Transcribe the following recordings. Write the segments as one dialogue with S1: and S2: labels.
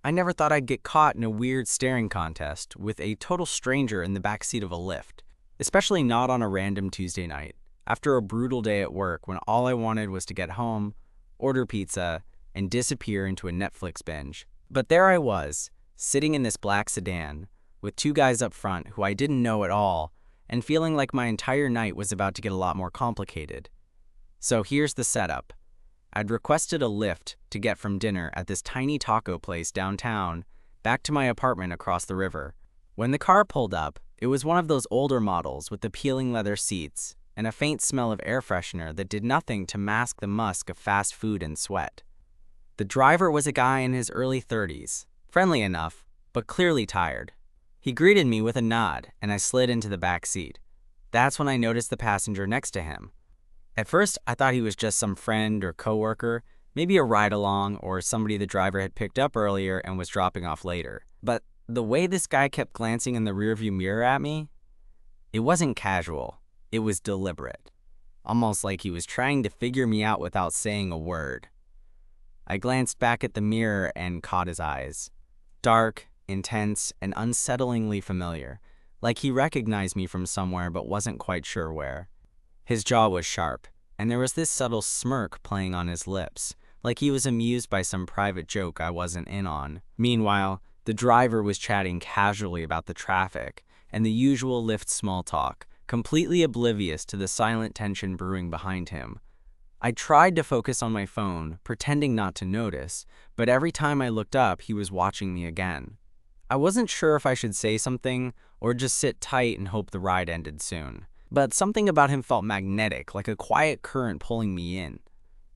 S1: I never thought I'd get caught in a weird staring contest with a total stranger in the backseat of a Lyft, especially not on a random Tuesday night, after a brutal day at work when all I wanted was to get home, order pizza, and disappear into a Netflix binge. But there I was, sitting in this black sedan, with two guys up front who I didn't know at all, and feeling like my entire night was about to get a lot more complicated. So here's the setup. I'd requested a Lyft to get from dinner at this tiny taco place downtown back to my apartment across the river. When the car pulled up, it was one of those older models with the peeling leather seats and a faint smell of air freshener that did nothing to mask the musk of fast food and sweat. The driver was a guy in his early 30s, friendly enough, but clearly tired. He greeted me with a nod, and I slid into the back seat. That's when I noticed the passenger next to him. At first, I thought he was just some friend or coworker, maybe a ride-along or somebody the driver had picked up earlier and was dropping off later. But the way this guy kept glancing in the rearview mirror at me, it wasn't casual. It was deliberate. Almost like he was trying to figure me out without saying a word. I glanced back at the mirror and caught his eyes. Dark, intense, and unsettlingly familiar, like he recognized me from somewhere but wasn't quite sure where. His jaw was sharp, and there was this subtle smirk playing on his lips, like he was amused by some private joke I wasn't in on. Meanwhile, the driver was chatting casually about the traffic and the usual Lyft small talk, completely oblivious to the silent tension brewing behind him. I tried to focus on my phone, pretending not to notice, but every time I looked up, he was watching me again. I wasn't sure if I should say something or just sit tight and hope the ride ended soon. But something about him felt magnetic, like a quiet current pulling me in.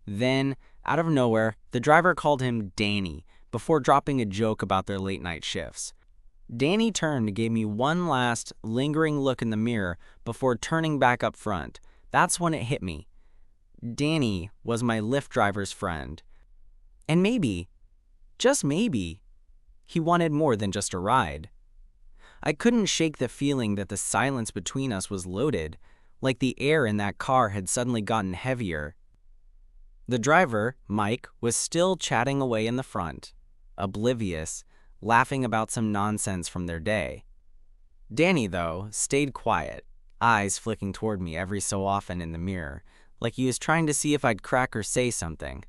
S1: Then, out of nowhere, the driver called him Danny before dropping a joke about their late-night shifts. Danny turned and gave me one last, lingering look in the mirror before turning back up front. That's when it hit me. Danny was my Lyft driver's friend. And maybe, just maybe, he wanted more than just a ride. I couldn't shake the feeling that the silence between us was loaded, like the air in that car had suddenly gotten heavier. The driver, Mike, was still chatting away in the front, oblivious, laughing about some nonsense from their day. Danny, though, stayed quiet, eyes flicking toward me every so often in the mirror, like he was trying to see if I'd crack or say something.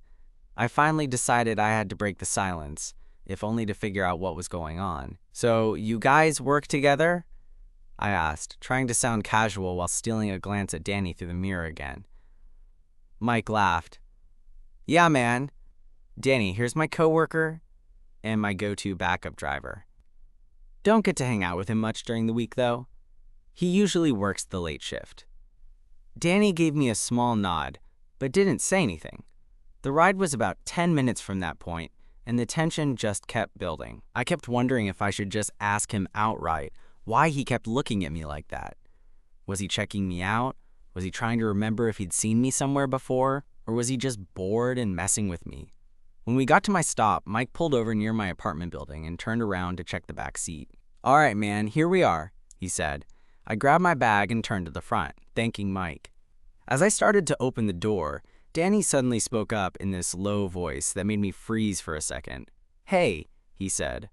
S1: I finally decided I had to break the silence, if only to figure out what was going on. "So, you guys work together?" I asked, trying to sound casual while stealing a glance at Danny through the mirror again. Mike laughed. "Yeah, man. Danny, here's my coworker and my go-to backup driver. Don't get to hang out with him much during the week, though. He usually works the late shift." Danny gave me a small nod, but didn't say anything. The ride was about 10 minutes from that point, and the tension just kept building. I kept wondering if I should just ask him outright why he kept looking at me like that. Was he checking me out? Was he trying to remember if he'd seen me somewhere before? Or was he just bored and messing with me? When we got to my stop, Mike pulled over near my apartment building and turned around to check the back seat. "All right, man, here we are," he said. I grabbed my bag and turned to the front, thanking Mike. As I started to open the door, Danny suddenly spoke up in this low voice that made me freeze for a second. "Hey," he said.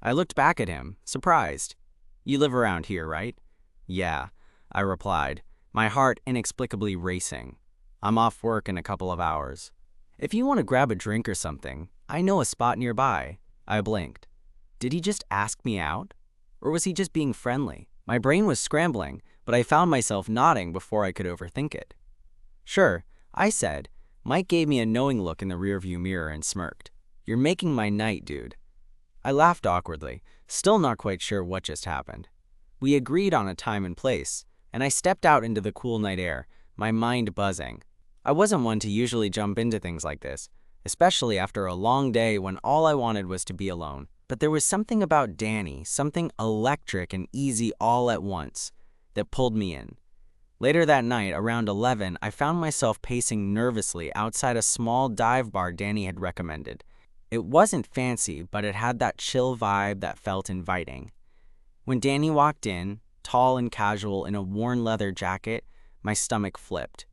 S1: I looked back at him, surprised. "You live around here, right?" "Yeah," I replied, my heart inexplicably racing. "I'm off work in a couple of hours. If you want to grab a drink or something, I know a spot nearby." I blinked. Did he just ask me out? Or was he just being friendly? My brain was scrambling, but I found myself nodding before I could overthink it. "Sure," I said. Mike gave me a knowing look in the rearview mirror and smirked. "You're making my night, dude." I laughed awkwardly, still not quite sure what just happened. We agreed on a time and place, and I stepped out into the cool night air, my mind buzzing. I wasn't one to usually jump into things like this, especially after a long day when all I wanted was to be alone. But there was something about Danny, something electric and easy all at once, that pulled me in. Later that night, around 11, I found myself pacing nervously outside a small dive bar Danny had recommended. It wasn't fancy, but it had that chill vibe that felt inviting. When Danny walked in, tall and casual in a worn leather jacket, my stomach flipped.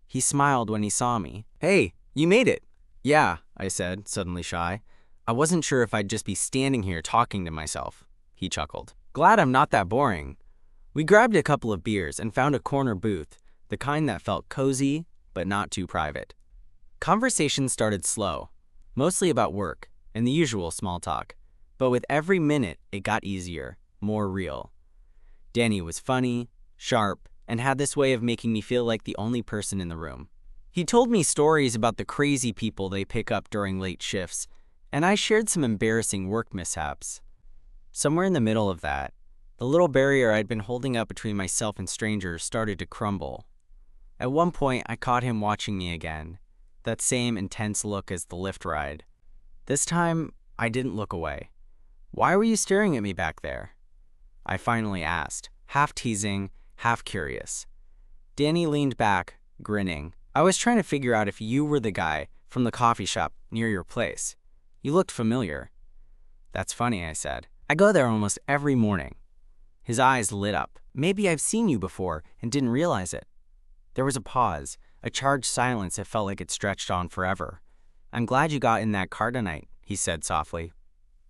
S1: He smiled when he saw me. "Hey, you made it." "Yeah," I said, suddenly shy. I wasn't sure if I'd just be standing here talking to myself, he chuckled. Glad I'm not that boring. We grabbed a couple of beers and found a corner booth, the kind that felt cozy, but not too private. Conversation started slow, mostly about work and the usual small talk, but with every minute it got easier, more real. Danny was funny, sharp, and had this way of making me feel like the only person in the room. He told me stories about the crazy people they pick up during late shifts, and I shared some embarrassing work mishaps. Somewhere in the middle of that, the little barrier I'd been holding up between myself and strangers started to crumble. At one point, I caught him watching me again, that same intense look as the Lyft ride. This time, I didn't look away. Why were you staring at me back there? I finally asked, half teasing, half curious. Danny leaned back, grinning. I was trying to figure out if you were the guy from the coffee shop near your place. You looked familiar. That's funny, I said. I go there almost every morning. His eyes lit up. Maybe I've seen you before and didn't realize it. There was a pause, a charged silence that felt like it stretched on forever. I'm glad you got in that car tonight, he said softly.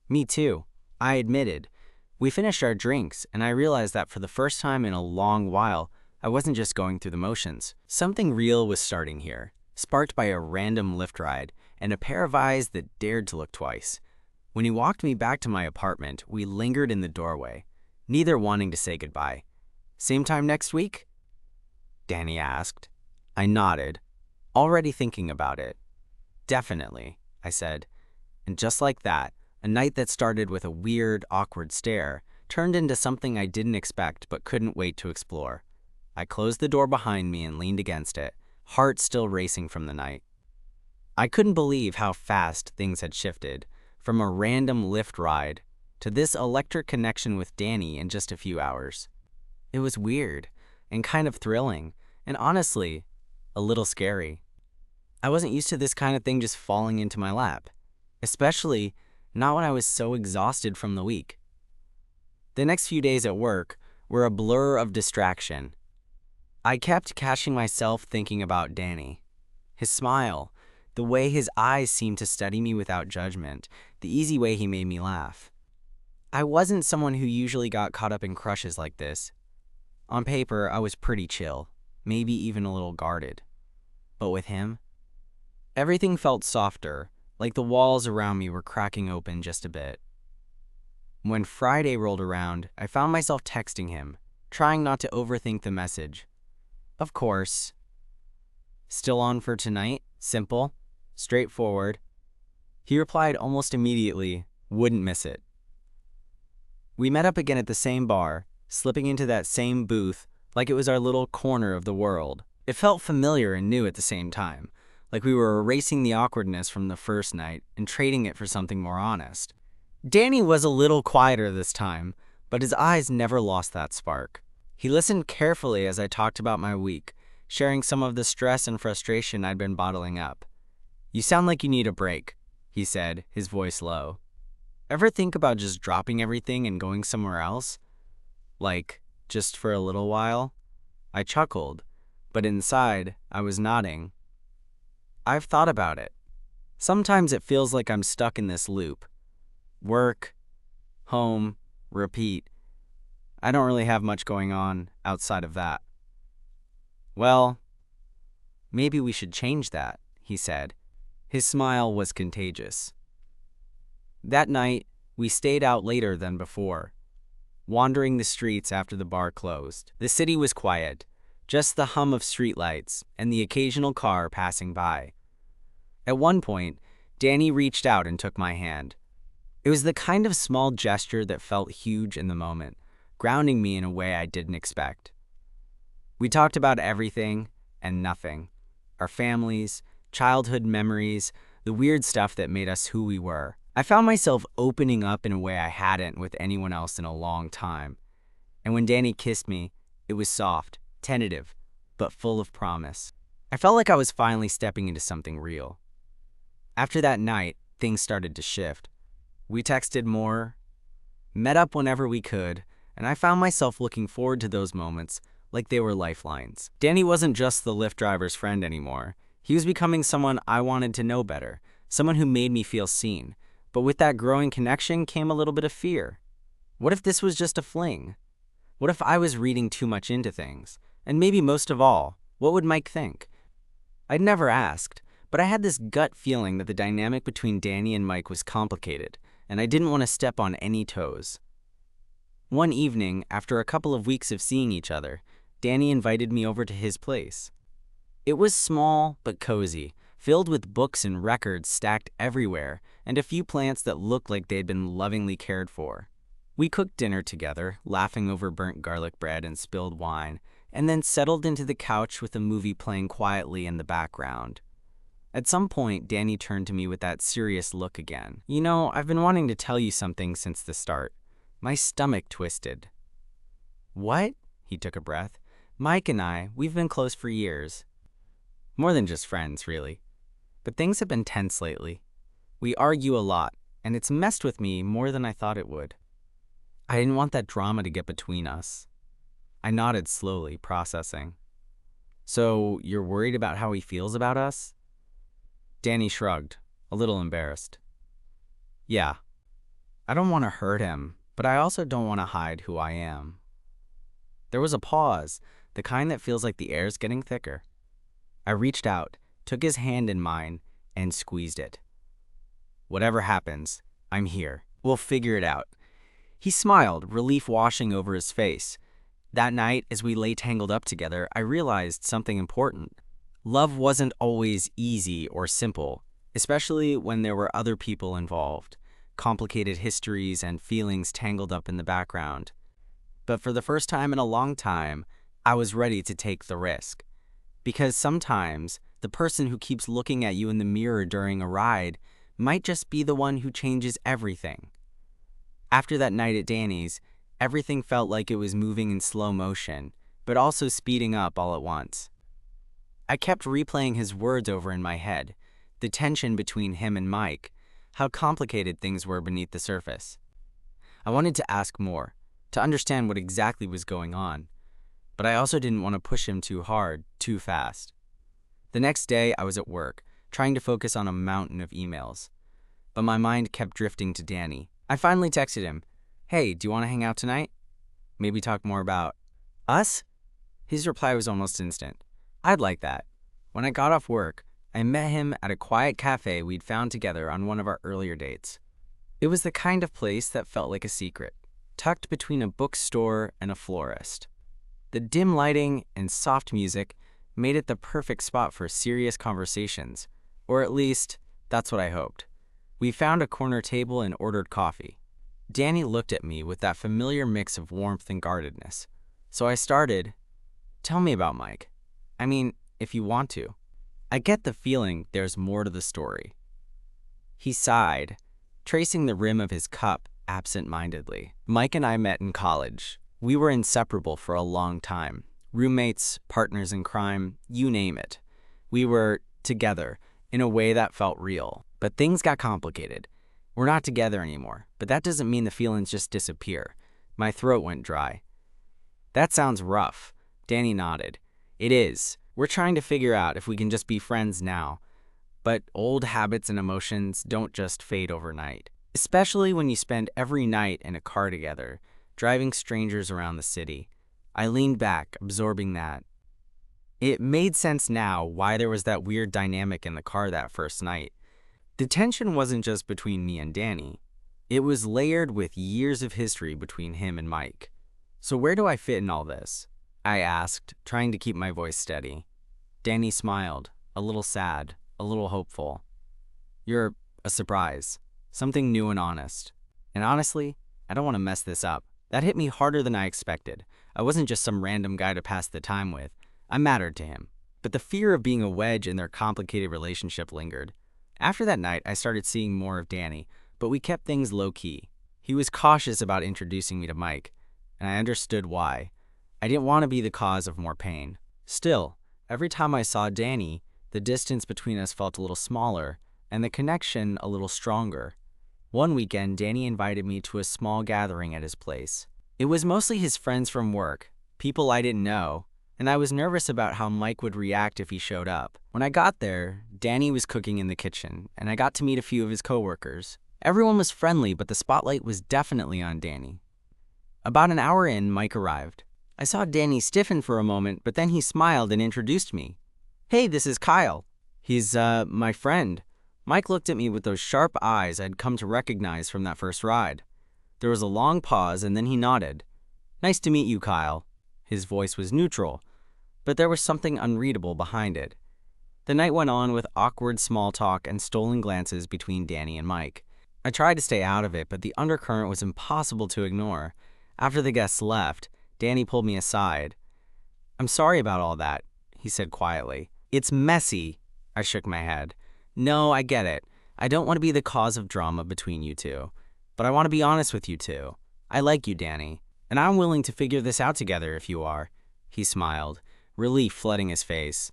S1: Me too, I admitted. We finished our drinks, and I realized that for the first time in a long while, I wasn't just going through the motions. Something real was starting here, sparked by a random Lyft ride and a pair of eyes that dared to look twice. When he walked me back to my apartment, we lingered in the doorway, neither wanting to say goodbye. Same time next week? Danny asked. I nodded, already thinking about it. Definitely, I said. And just like that, a night that started with a weird, awkward stare turned into something I didn't expect but couldn't wait to explore. I closed the door behind me and leaned against it, heart still racing from the night. I couldn't believe how fast things had shifted, from a random Lyft ride to this electric connection with Danny in just a few hours. It was weird and kind of thrilling, and honestly, a little scary. I wasn't used to this kind of thing just falling into my lap, especially not when I was so exhausted from the week. The next few days at work were a blur of distraction. I kept catching myself thinking about Danny. His smile, the way his eyes seemed to study me without judgment, the easy way he made me laugh. I wasn't someone who usually got caught up in crushes like this. On paper, I was pretty chill, maybe even a little guarded. But with him, everything felt softer, like the walls around me were cracking open just a bit. When Friday rolled around, I found myself texting him, trying not to overthink the message. Of course. Still on for tonight? Simple, straightforward. He replied almost immediately, wouldn't miss it. We met up again at the same bar, slipping into that same booth like it was our little corner of the world. It felt familiar and new at the same time, like we were erasing the awkwardness from the first night and trading it for something more honest. Danny was a little quieter this time, but his eyes never lost that spark. He listened carefully as I talked about my week, sharing some of the stress and frustration I'd been bottling up. You sound like you need a break, he said, his voice low. Ever think about just dropping everything and going somewhere else? Like, just for a little while? I chuckled, but inside, I was nodding. I've thought about it. Sometimes it feels like I'm stuck in this loop. Work, home, repeat. I don't really have much going on outside of that. Well, maybe we should change that, he said. His smile was contagious. That night, we stayed out later than before, wandering the streets after the bar closed. The city was quiet, just the hum of streetlights and the occasional car passing by. At one point, Danny reached out and took my hand. It was the kind of small gesture that felt huge in the moment, grounding me in a way I didn't expect. We talked about everything and nothing. Our families, childhood memories, the weird stuff that made us who we were. I found myself opening up in a way I hadn't with anyone else in a long time. And when Danny kissed me, it was soft, tentative, but full of promise. I felt like I was finally stepping into something real. After that night, things started to shift. We texted more, met up whenever we could, and I found myself looking forward to those moments like they were lifelines. Danny wasn't just the Lyft driver's friend anymore. He was becoming someone I wanted to know better, someone who made me feel seen, But with that growing connection came a little bit of fear. What if this was just a fling? What if I was reading too much into things? And maybe most of all, what would Mike think? I'd never asked, but I had this gut feeling that the dynamic between Danny and Mike was complicated, and I didn't want to step on any toes. One evening, after a couple of weeks of seeing each other, Danny invited me over to his place. It was small but cozy, filled with books and records stacked everywhere, and a few plants that looked like they'd been lovingly cared for. We cooked dinner together, laughing over burnt garlic bread and spilled wine, and then settled into the couch with a movie playing quietly in the background. At some point, Danny turned to me with that serious look again. "You know, I've been wanting to tell you something since the start." My stomach twisted. "What?" He took a breath. "Mike and we've been close for years. More than just friends, really. But things have been tense lately. We argue a lot, and it's messed with me more than I thought it would. I didn't want that drama to get between us." I nodded slowly, processing. "So, you're worried about how he feels about us?" Danny shrugged, a little embarrassed. "Yeah. I don't want to hurt him, but I also don't want to hide who I am." There was a pause, the kind that feels like the air's getting thicker. I reached out, took his hand in mine, and squeezed it. "Whatever happens, I'm here. We'll figure it out." He smiled, relief washing over his face. That night, as we lay tangled up together, I realized something important. Love wasn't always easy or simple, especially when there were other people involved, complicated histories and feelings tangled up in the background. But for the first time in a long time, I was ready to take the risk. Because sometimes, the person who keeps looking at you in the mirror during a ride might just be the one who changes everything. After that night at Danny's, everything felt like it was moving in slow motion, but also speeding up all at once. I kept replaying his words over in my head, the tension between him and Mike, how complicated things were beneath the surface. I wanted to ask more, to understand what exactly was going on, but I also didn't want to push him too hard, too fast. The next day, I was at work, trying to focus on a mountain of emails, but my mind kept drifting to Danny. I finally texted him, "Hey, do you want to hang out tonight? Maybe talk more about us?" His reply was almost instant. "I'd like that." When I got off work, I met him at a quiet cafe we'd found together on one of our earlier dates. It was the kind of place that felt like a secret, tucked between a bookstore and a florist. The dim lighting and soft music made it the perfect spot for serious conversations, or at least, that's what I hoped. We found a corner table and ordered coffee. Danny looked at me with that familiar mix of warmth and guardedness. So I started, "Tell me about Mike. I mean, if you want to. I get the feeling there's more to the story." He sighed, tracing the rim of his cup absent-mindedly. "Mike and I met in college. We were inseparable for a long time. Roommates, partners in crime, you name it. We were together in a way that felt real. But things got complicated. We're not together anymore, but that doesn't mean the feelings just disappear." My throat went dry. "That sounds rough." Danny nodded. "It is. We're trying to figure out if we can just be friends now. But old habits and emotions don't just fade overnight. Especially when you spend every night in a car together, driving strangers around the city." I leaned back, absorbing that. It made sense now why there was that weird dynamic in the car that first night. The tension wasn't just between me and Danny. It was layered with years of history between him and Mike. "So where do I fit in all this?" I asked, trying to keep my voice steady. Danny smiled, a little sad, a little hopeful. "You're a surprise. Something new and honest. And honestly, I don't want to mess this up." That hit me harder than I expected. I wasn't just some random guy to pass the time with. I mattered to him. But the fear of being a wedge in their complicated relationship lingered. After that night, I started seeing more of Danny, but we kept things low-key. He was cautious about introducing me to Mike, and I understood why. I didn't want to be the cause of more pain. Still, every time I saw Danny, the distance between us felt a little smaller, and the connection a little stronger. One weekend, Danny invited me to a small gathering at his place. It was mostly his friends from work, people I didn't know, and I was nervous about how Mike would react if he showed up. When I got there, Danny was cooking in the kitchen, and I got to meet a few of his coworkers. Everyone was friendly, but the spotlight was definitely on Danny. About an hour in, Mike arrived. I saw Danny stiffen for a moment, but then he smiled and introduced me. "Hey, this is Kyle. He's, my friend." Mike looked at me with those sharp eyes I'd come to recognize from that first ride. There was a long pause, and then he nodded. "Nice to meet you, Kyle." His voice was neutral, but there was something unreadable behind it. The night went on with awkward small talk and stolen glances between Danny and Mike. I tried to stay out of it, but the undercurrent was impossible to ignore. After the guests left, Danny pulled me aside. "I'm sorry about all that," he said quietly. "It's messy." I shook my head. "No, I get it. I don't want to be the cause of drama between you two. But I want to be honest with you two. I like you, Danny, and I'm willing to figure this out together if you are." He smiled, relief flooding his face.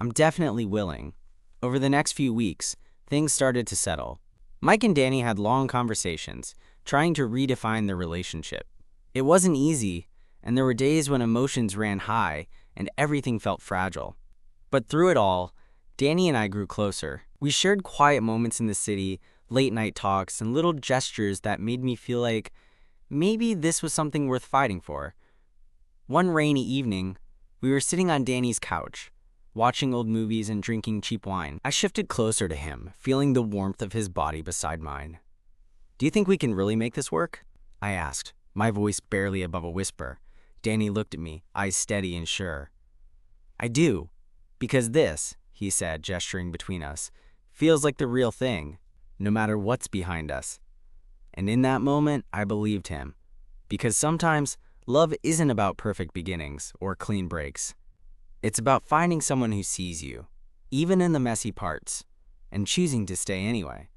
S1: "I'm definitely willing." Over the next few weeks, things started to settle. Mike and Danny had long conversations, trying to redefine their relationship. It wasn't easy, and there were days when emotions ran high and everything felt fragile. But through it all, Danny and I grew closer. We shared quiet moments in the city, late-night talks, and little gestures that made me feel like maybe this was something worth fighting for. One rainy evening, we were sitting on Danny's couch, watching old movies and drinking cheap wine. I shifted closer to him, feeling the warmth of his body beside mine. "Do you think we can really make this work?" I asked, my voice barely above a whisper. Danny looked at me, eyes steady and sure. "I do, because this," he said, gesturing between us, "feels like the real thing, no matter what's behind us." And in that moment, I believed him. Because sometimes, love isn't about perfect beginnings or clean breaks. It's about finding someone who sees you, even in the messy parts, and choosing to stay anyway.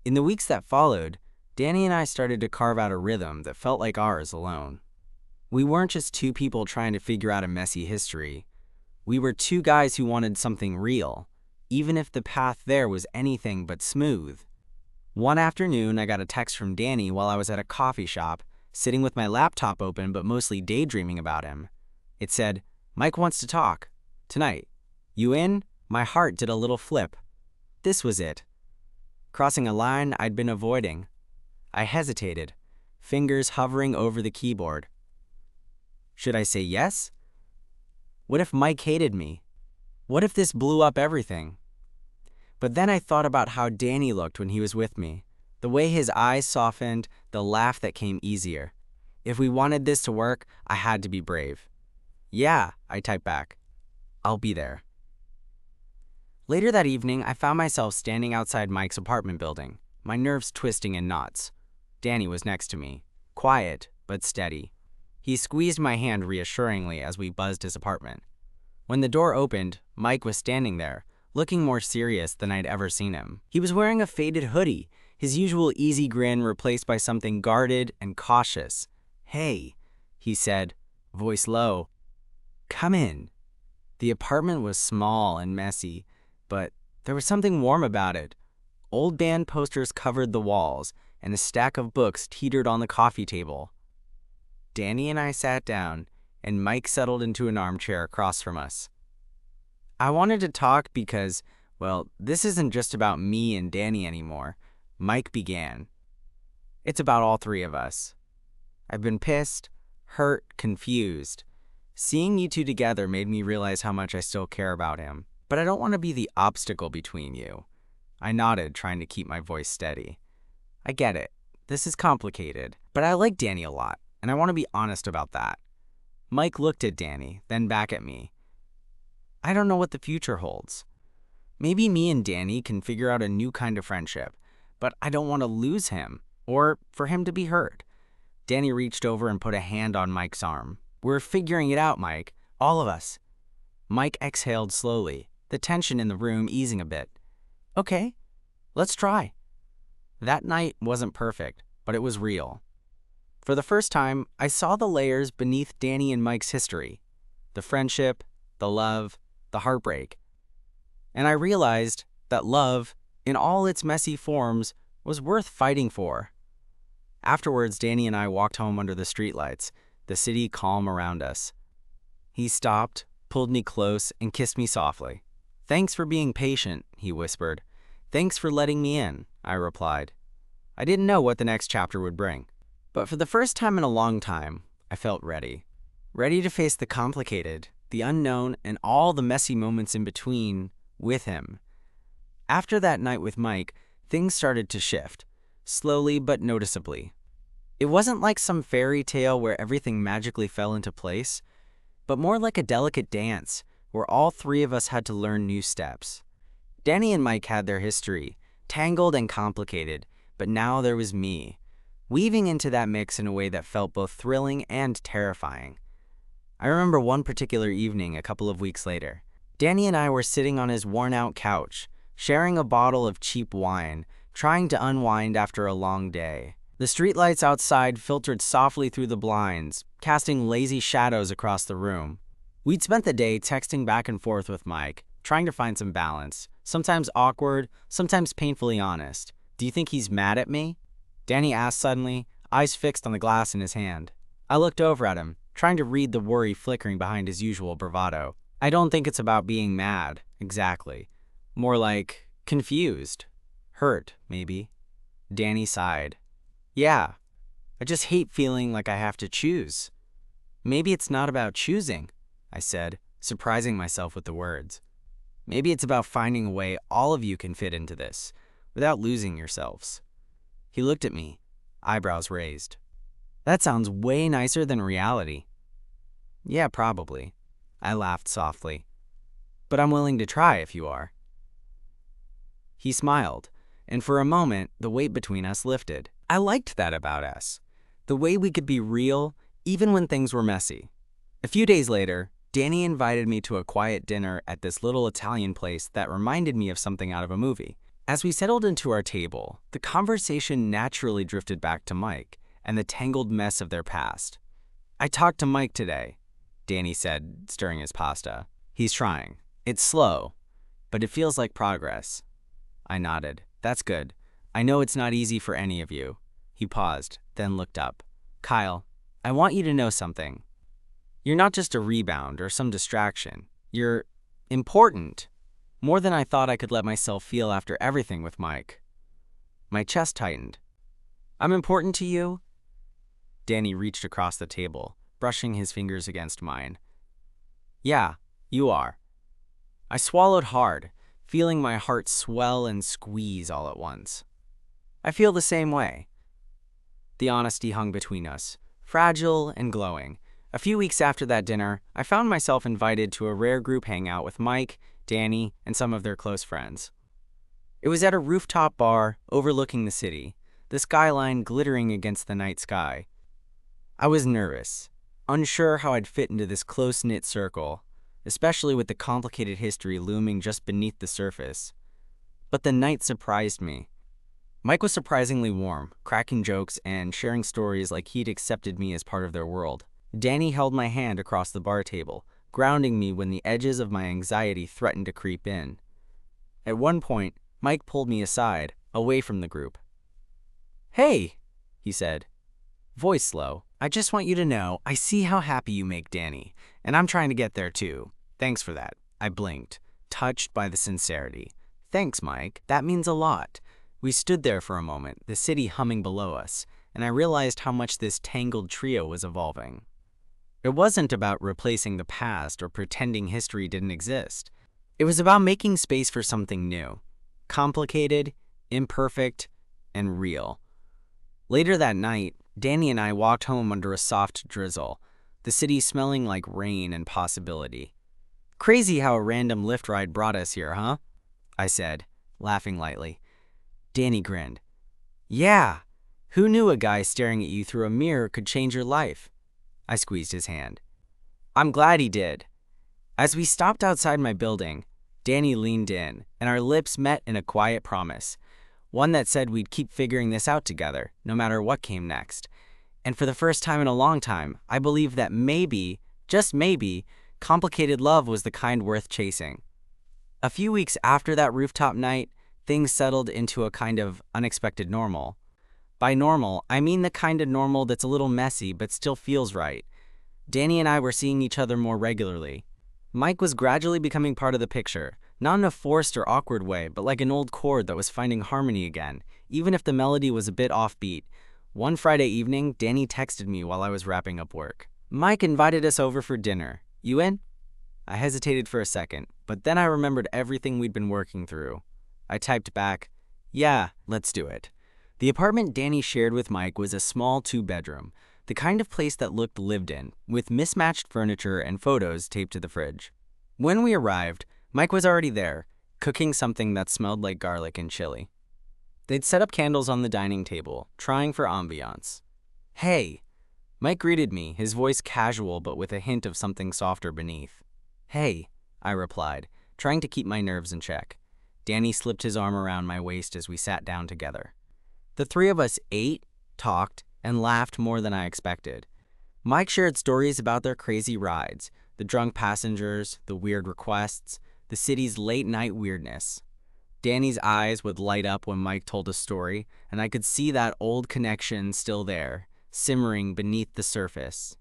S1: In the weeks that followed, Danny and I started to carve out a rhythm that felt like ours alone. We weren't just two people trying to figure out a messy history. We were two guys who wanted something real, even if the path there was anything but smooth. One afternoon, I got a text from Danny while I was at a coffee shop, sitting with my laptop open but mostly daydreaming about him. It said, "Mike wants to talk. Tonight. You in?" My heart did a little flip. This was it. Crossing a line I'd been avoiding. I hesitated, fingers hovering over the keyboard. Should I say yes? What if Mike hated me? What if this blew up everything? But then I thought about how Danny looked when he was with me, the way his eyes softened, the laugh that came easier. If we wanted this to work, I had to be brave. "Yeah," I typed back. "I'll be there." Later that evening, I found myself standing outside Mike's apartment building, my nerves twisting in knots. Danny was next to me, quiet but steady. He squeezed my hand reassuringly as we buzzed his apartment. When the door opened, Mike was standing there, looking more serious than I'd ever seen him. He was wearing a faded hoodie, his usual easy grin replaced by something guarded and cautious. "Hey," he said, voice low. "Come in." The apartment was small and messy, but there was something warm about it. Old band posters covered the walls, and a stack of books teetered on the coffee table. Danny and I sat down, and Mike settled into an armchair across from us. "I wanted to talk because, well, this isn't just about me and Danny anymore," Mike began. "It's about all three of us. I've been pissed, hurt, confused. Seeing you two together made me realize how much I still care about him. But I don't want to be the obstacle between you." I nodded, trying to keep my voice steady. "I get it. This is complicated, but I like Danny a lot, and I want to be honest about that." Mike looked at Danny, then back at me. "I don't know what the future holds. Maybe me and Danny can figure out a new kind of friendship, but I don't want to lose him, or for him to be hurt." Danny reached over and put a hand on Mike's arm. "We're figuring it out, Mike. All of us." Mike exhaled slowly, the tension in the room easing a bit. "Okay, let's try." That night wasn't perfect, but it was real. For the first time, I saw the layers beneath Danny and Mike's history. The friendship, the love, the heartbreak. And I realized that love, in all its messy forms, was worth fighting for. Afterwards, Danny and I walked home under the streetlights, the city calm around us. He stopped, pulled me close, and kissed me softly. "Thanks for being patient," he whispered. "Thanks for letting me in," I replied. I didn't know what the next chapter would bring. But for the first time in a long time, I felt ready. Ready to face the complicated, the unknown, and all the messy moments in between with him. After that night with Mike, things started to shift, slowly but noticeably. It wasn't like some fairy tale where everything magically fell into place, but more like a delicate dance where all three of us had to learn new steps. Danny and Mike had their history, tangled and complicated, but now there was me, weaving into that mix in a way that felt both thrilling and terrifying. I remember one particular evening a couple of weeks later. Danny and I were sitting on his worn-out couch, sharing a bottle of cheap wine, trying to unwind after a long day. The streetlights outside filtered softly through the blinds, casting lazy shadows across the room. We'd spent the day texting back and forth with Mike, trying to find some balance, sometimes awkward, sometimes painfully honest. "Do you think he's mad at me?" Danny asked suddenly, eyes fixed on the glass in his hand. I looked over at him, trying to read the worry flickering behind his usual bravado. "I don't think it's about being mad, exactly. More like confused. Hurt, maybe." Danny sighed. "Yeah, I just hate feeling like I have to choose." "Maybe it's not about choosing," I said, surprising myself with the words. "Maybe it's about finding a way all of you can fit into this, without losing yourselves." He looked at me, eyebrows raised. "That sounds way nicer than reality." "Yeah, probably." I laughed softly. "But I'm willing to try if you are." He smiled, and for a moment, the weight between us lifted. I liked that about us, the way we could be real even when things were messy. A few days later, Danny invited me to a quiet dinner at this little Italian place that reminded me of something out of a movie. As we settled into our table, the conversation naturally drifted back to Mike and the tangled mess of their past. "I talked to Mike today," Danny said, stirring his pasta. "He's trying. It's slow, but it feels like progress." I nodded. "That's good. I know it's not easy for any of you." He paused, then looked up. "Kyle, I want you to know something. You're not just a rebound or some distraction. You're important. More than I thought I could let myself feel after everything with Mike." My chest tightened. "I'm important to you?" Danny reached across the table, brushing his fingers against mine. "Yeah, you are." I swallowed hard, feeling my heart swell and squeeze all at once. "I feel the same way." The honesty hung between us, fragile and glowing. A few weeks after that dinner, I found myself invited to a rare group hangout with Mike, Danny, and some of their close friends. It was at a rooftop bar overlooking the city, the skyline glittering against the night sky. I was nervous, unsure how I'd fit into this close-knit circle, especially with the complicated history looming just beneath the surface. But the night surprised me. Mike was surprisingly warm, cracking jokes and sharing stories like he'd accepted me as part of their world. Danny held my hand across the bar table, grounding me when the edges of my anxiety threatened to creep in. At one point, Mike pulled me aside, away from the group. "Hey," he said, voice low, "I just want you to know I see how happy you make Danny, and I'm trying to get there too. Thanks for that." I blinked, touched by the sincerity. "Thanks, Mike. That means a lot." We stood there for a moment, the city humming below us, and I realized how much this tangled trio was evolving. It wasn't about replacing the past or pretending history didn't exist. It was about making space for something new, complicated, imperfect, and real. Later that night, Danny and I walked home under a soft drizzle, the city smelling like rain and possibility. "Crazy how a random Lyft ride brought us here, huh?" I said, laughing lightly. Danny grinned. "Yeah, who knew a guy staring at you through a mirror could change your life?" I squeezed his hand. "I'm glad he did." As we stopped outside my building, Danny leaned in, and our lips met in a quiet promise, one that said we'd keep figuring this out together, no matter what came next. And for the first time in a long time, I believed that maybe, just maybe, complicated love was the kind worth chasing. A few weeks after that rooftop night, things settled into a kind of unexpected normal. By normal, I mean the kind of normal that's a little messy but still feels right. Danny and I were seeing each other more regularly. Mike was gradually becoming part of the picture, not in a forced or awkward way, but like an old chord that was finding harmony again, even if the melody was a bit offbeat. One Friday evening, Danny texted me while I was wrapping up work. "Mike invited us over for dinner. You in?" I hesitated for a second, but then I remembered everything we'd been working through. I typed back, "Yeah, let's do it." The apartment Danny shared with Mike was a small 2-bedroom, the kind of place that looked lived in, with mismatched furniture and photos taped to the fridge. When we arrived, Mike was already there, cooking something that smelled like garlic and chili. They'd set up candles on the dining table, trying for ambiance. "Hey," Mike greeted me, his voice casual but with a hint of something softer beneath. "Hey," I replied, trying to keep my nerves in check. Danny slipped his arm around my waist as we sat down together. The three of us ate, talked, and laughed more than I expected. Mike shared stories about their crazy rides, the drunk passengers, the weird requests, the city's late-night weirdness. Danny's eyes would light up when Mike told a story, and I could see that old connection still there, simmering beneath the surface.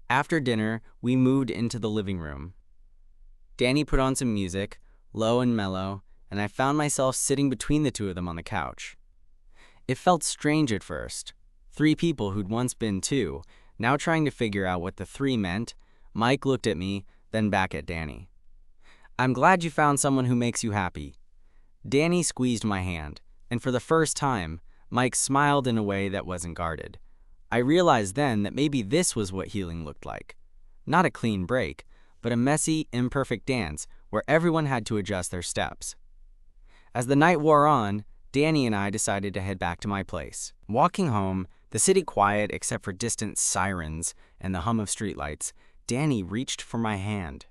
S1: After dinner, we moved into the living room. Danny put on some music, low and mellow, and I found myself sitting between the two of them on the couch. It felt strange at first. 3 people who'd once been 2, now trying to figure out what the 3 meant. Mike looked at me, then back at Danny. "I'm glad you found someone who makes you happy." Danny squeezed my hand, and for the first time, Mike smiled in a way that wasn't guarded. I realized then that maybe this was what healing looked like. Not a clean break, but a messy, imperfect dance where everyone had to adjust their steps. As the night wore on, Danny and I decided to head back to my place. Walking home, the city quiet except for distant sirens and the hum of streetlights, Danny reached for my hand.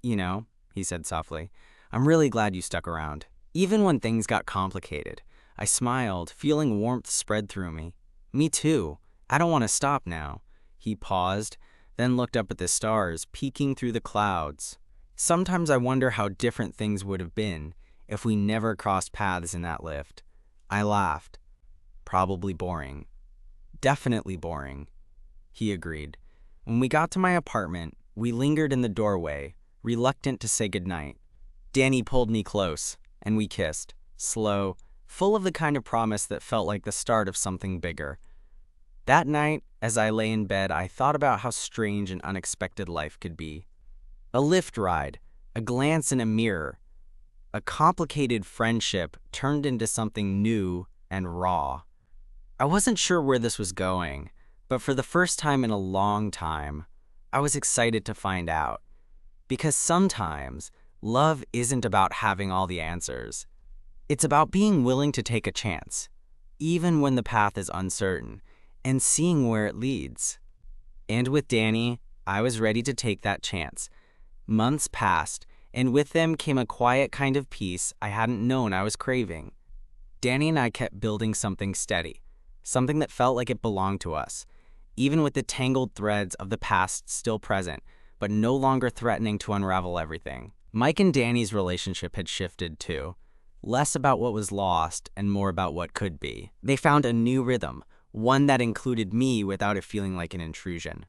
S1: "You know," he said softly, "I'm really glad you stuck around." Even when things got complicated, I smiled, feeling warmth spread through me. "Me too. I don't want to stop now." He paused, then looked up at the stars, peeking through the clouds. Sometimes I wonder how different things would have been if we never crossed paths in that lift. I laughed. "Probably boring." "Definitely boring," he agreed. When we got to my apartment, we lingered in the doorway, reluctant to say goodnight. Danny pulled me close, and we kissed, slow, full of the kind of promise that felt like the start of something bigger. That night, as I lay in bed, I thought about how strange and unexpected life could be. A Lyft ride, a glance in a mirror, a complicated friendship turned into something new and raw. I wasn't sure where this was going, but for the first time in a long time, I was excited to find out. Because sometimes, love isn't about having all the answers. It's about being willing to take a chance, even when the path is uncertain, and seeing where it leads. And with Danny, I was ready to take that chance. Months passed, and with them came a quiet kind of peace I hadn't known I was craving. Danny and I kept building something steady, something that felt like it belonged to us, even with the tangled threads of the past still present, but no longer threatening to unravel everything. Mike and Danny's relationship had shifted too, less about what was lost and more about what could be. They found a new rhythm, one that included me without it feeling like an intrusion.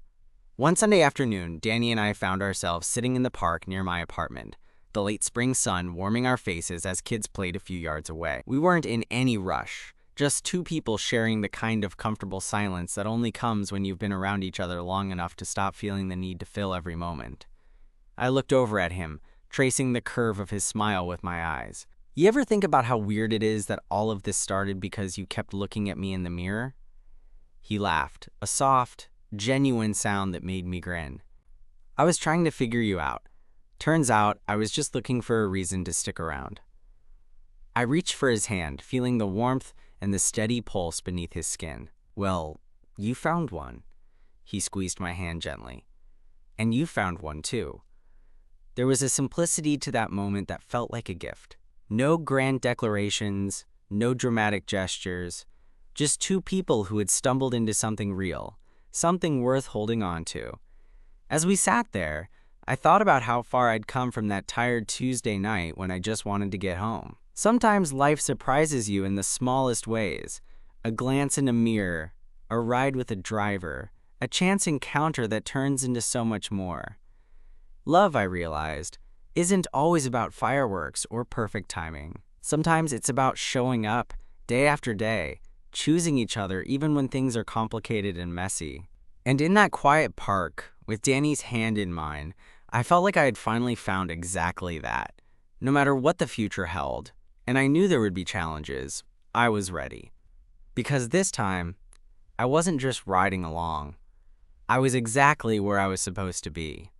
S1: One Sunday afternoon, Danny and I found ourselves sitting in the park near my apartment, the late spring sun warming our faces as kids played a few yards away. We weren't in any rush, just 2 people sharing the kind of comfortable silence that only comes when you've been around each other long enough to stop feeling the need to fill every moment. I looked over at him, tracing the curve of his smile with my eyes. "You ever think about how weird it is that all of this started because you kept looking at me in the mirror?" He laughed, a soft, genuine sound that made me grin. "I was trying to figure you out. Turns out I was just looking for a reason to stick around." I reached for his hand, feeling the warmth and the steady pulse beneath his skin. "Well, you found one." He squeezed my hand gently. "And you found one too." There was a simplicity to that moment that felt like a gift. No grand declarations, no dramatic gestures, just 2 people who had stumbled into something real, something worth holding on to. As we sat there, I thought about how far I'd come from that tired Tuesday night when I just wanted to get home. Sometimes life surprises you in the smallest ways. A glance in a mirror, a ride with a driver, a chance encounter that turns into so much more. Love, I realized, isn't always about fireworks or perfect timing. Sometimes it's about showing up, day after day, choosing each other even when things are complicated and messy. And in that quiet park, with Danny's hand in mine, I felt like I had finally found exactly that. No matter what the future held, and I knew there would be challenges, I was ready. Because this time, I wasn't just riding along. I was exactly where I was supposed to be.